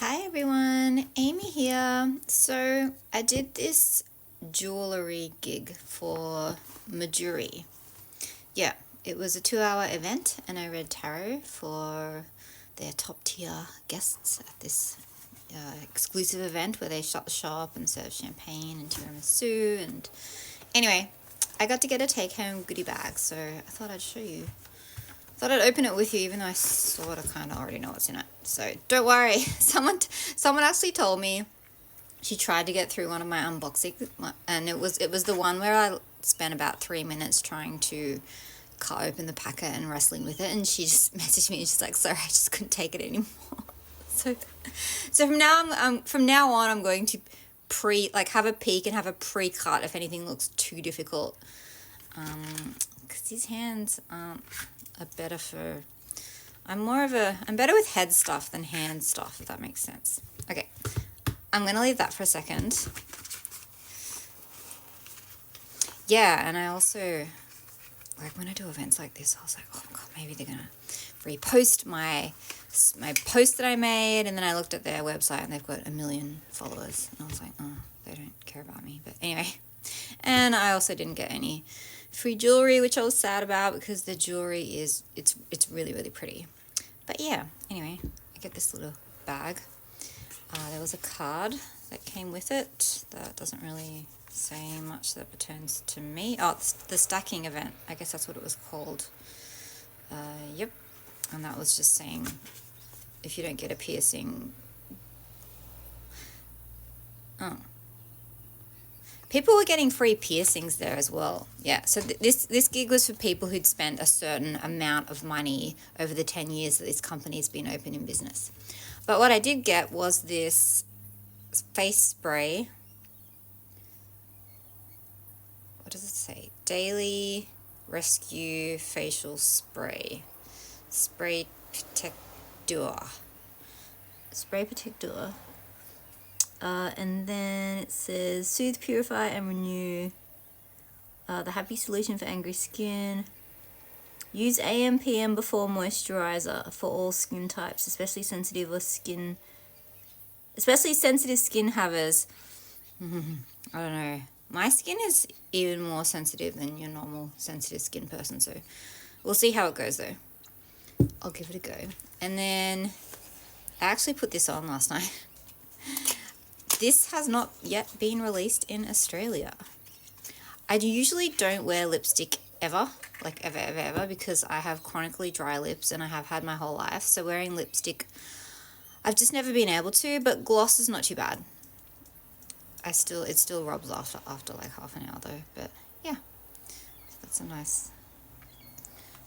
Hi everyone, Amy here. So I did this jewelry gig for Mejuri. Yeah, it was a 2-hour event and I read tarot for their top tier guests at this exclusive event where they shut the shop and serve champagne and tiramisu. And anyway, I got to get a take home goodie bag, so I thought I'd show you. Thought I'd open it with you, even though I sort of kind of already know what's in it. So don't worry. Someone actually told me she tried to get through one of my unboxing, and it was the one where I spent about 3 minutes trying to cut open the packet and wrestling with it, and she just messaged me and she's like, "Sorry, I just couldn't take it anymore." So from now on, I'm going to have a peek and have a pre-cut if anything looks too difficult, because these hands aren't. I'm better with head stuff than hand stuff, if that makes sense. Okay, I'm gonna leave that for a second. Yeah, and I also, when I do events like this, I was like, oh my god, maybe they're gonna repost my post that I made, and then I looked at their website and they've got 1 million followers, and I was like, oh, they don't care about me. But anyway, and I also didn't get any free jewelry, which I was sad about because the jewelry it's really, really pretty. But yeah, anyway, I get this little bag. There was a card that came with it that doesn't really say much that pertains to me. Oh, it's the stacking event. I guess that's what it was called. Yep. And that was just saying, if you don't get a piercing... Oh. People were getting free piercings there as well. Yeah, so this gig was for people who'd spent a certain amount of money over the 10 years that this company's been open in business. But what I did get was this face spray. What does it say? Daily Rescue Facial Spray. Spray Protector. Spray Protector. And then it says, soothe, purify, and renew. The happy solution for angry skin. Use AM/PM before moisturizer for all skin types, especially sensitive skin havers. I don't know. My skin is even more sensitive than your normal sensitive skin person, so we'll see how it goes though. I'll give it a go. And then I actually put this on last night. This has not yet been released in Australia. I usually don't wear lipstick ever, ever, because I have chronically dry lips and I have had my whole life. So wearing lipstick, I've just never been able to, but gloss is not too bad. It still rubs off after like half an hour though, but yeah, that's a nice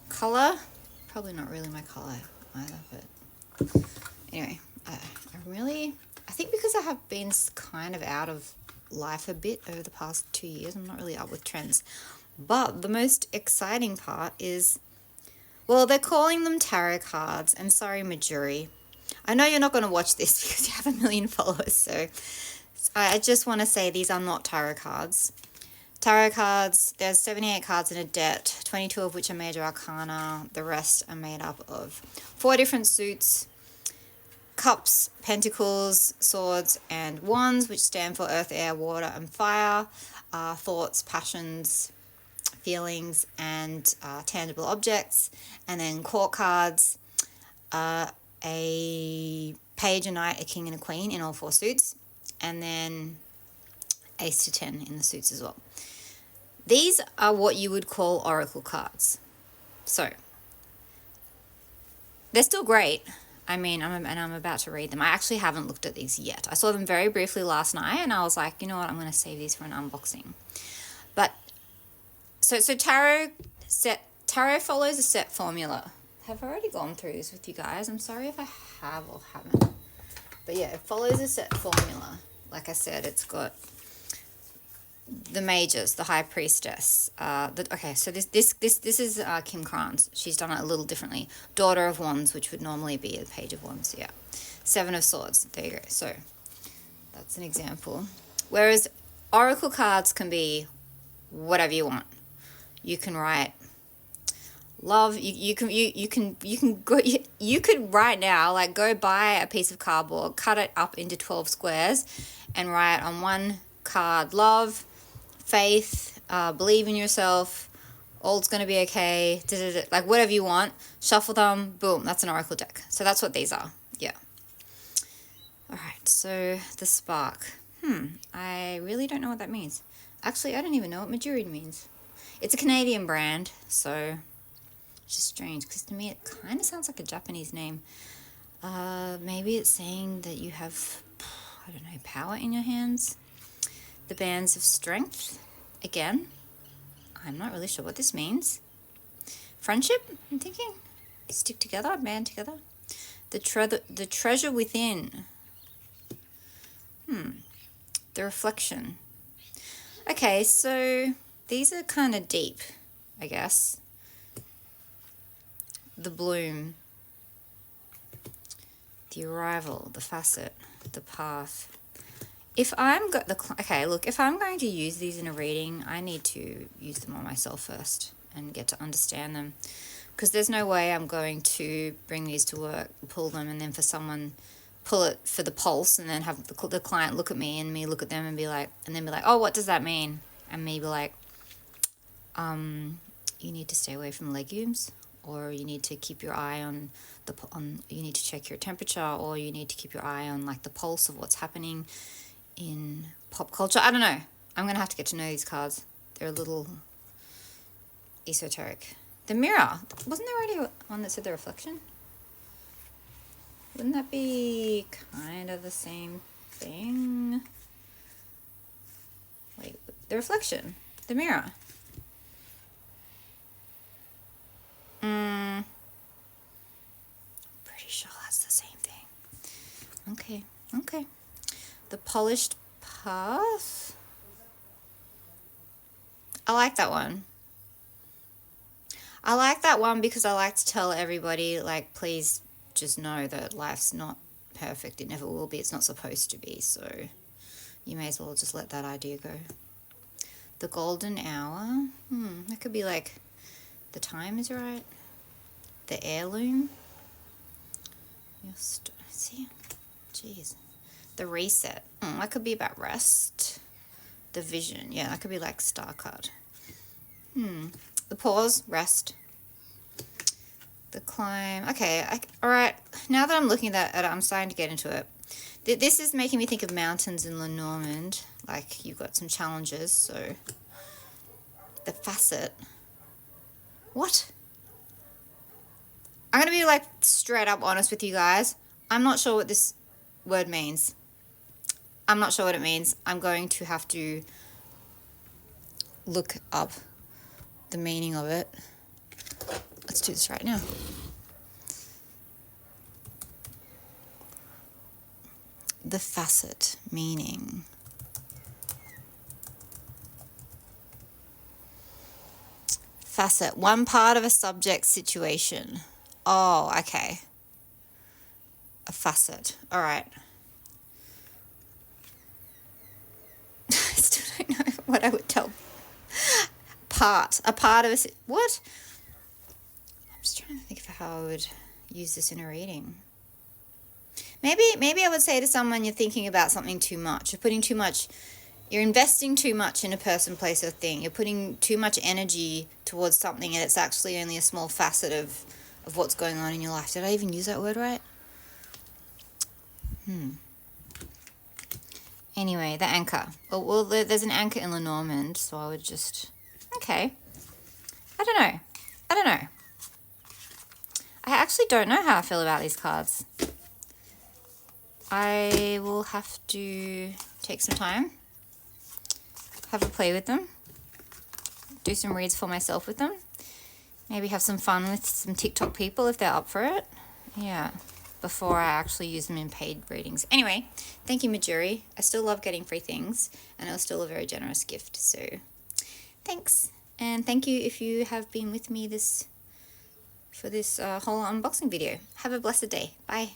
color. Probably not really my color either, but anyway, I think because I have been kind of out of life a bit over the past 2 years, I'm not really up with trends. But the most exciting part is, well, they're calling them tarot cards. And sorry, Mejuri, I know you're not going to watch this because you have 1 million followers. So I just want to say these are not tarot cards. Tarot cards, there's 78 cards in a deck, 22 of which are major arcana. The rest are made up of 4 different suits. Cups, pentacles, swords, and wands, which stand for earth, air, water, and fire. Thoughts, passions, feelings, and tangible objects. And then court cards, a page, a knight, a king, and a queen in all 4 suits. And then ace to 10 in the suits as well. These are what you would call oracle cards. So they're still great. I mean, I'm about to read them. I actually haven't looked at these yet. I saw them very briefly last night, and I was like, you know what? I'm going to save these for an unboxing. But so tarot follows a set formula. Have I already gone through this with you guys? I'm sorry if I have or haven't. But yeah, it follows a set formula. Like I said, it's got the mages, the high priestess. So this is Kim Kranz. She's done it a little differently. Daughter of Wands, which would normally be a page of wands. Yeah, 7 of Swords. There you go. So that's an example. Whereas oracle cards can be whatever you want. You can write love. You can go. You could right now like go buy a piece of cardboard, cut it up into 12 squares, and write on one card love, faith, believe in yourself, all's gonna be okay, like whatever you want. Shuffle them, boom, that's an oracle deck. So that's what these are. Yeah. All right, so the spark. I really don't know what that means. Actually, I don't even know what Mejuri means. It's a Canadian brand, so it's just strange because to me it kind of sounds like a Japanese name. Maybe it's saying that you have, I don't know, power in your hands. The bands of strength. Again, I'm not really sure what this means. Friendship, I'm thinking. Stick together, band together. The treasure within. The reflection. Okay, so these are kind of deep, I guess. The bloom. The arrival, the facet, the path. If I'm going to use these in a reading, I need to use them on myself first and get to understand them. Because there's no way I'm going to bring these to work, pull them, and then for someone pull it for the pulse, and then have the client look at me and me look at them and be like, oh, what does that mean? And me be like, you need to stay away from legumes, or you need to keep your eye on you need to check your temperature, or you need to keep your eye on like the pulse of what's happening in pop culture. I don't know. I'm gonna have to get to know these cards. They're a little esoteric. The mirror. Wasn't there already one that said the reflection? Wouldn't that be kind of the same thing? Wait, the reflection. The mirror. Pretty sure that's the same thing. Okay. The polished path. I like that one. I like that one because I like to tell everybody, like, please just know that life's not perfect. It never will be. It's not supposed to be. So you may as well just let that idea go. The golden hour. That could be like the time is right. The heirloom. See? Jeez. The reset. That could be about rest. The vision. Yeah, that could be like star card. The pause. Rest. The climb. Okay. All right. Now that I'm looking at it, I'm starting to get into it. This is making me think of mountains in Lenormand. Like you've got some challenges. So the facet. What? I'm going to be like straight up honest with you guys. I'm not sure what this word means. I'm not sure what it means. I'm going to have to look up the meaning of it. Let's do this right now. The facet meaning. Facet, one part of a subject situation. Oh, okay. A facet. All right. I still don't know what I would tell. A part of a... What? I'm just trying to think of how I would use this in a reading. Maybe I would say to someone, you're thinking about something too much. You're putting too much... You're investing too much in a person, place, or thing. You're putting too much energy towards something, and it's actually only a small facet of what's going on in your life. Did I even use that word right? Anyway, the anchor. Well, there's an anchor in Lenormand, so I would just... Okay. I don't know. I actually don't know how I feel about these cards. I will have to take some time, have a play with them, do some reads for myself with them, maybe have some fun with some TikTok people if they're up for it. Yeah, before I actually use them in paid readings. Anyway, thank you, Mejuri. I still love getting free things, and it was still a very generous gift, so thanks. And thank you if you have been with me for this whole unboxing video. Have a blessed day. Bye.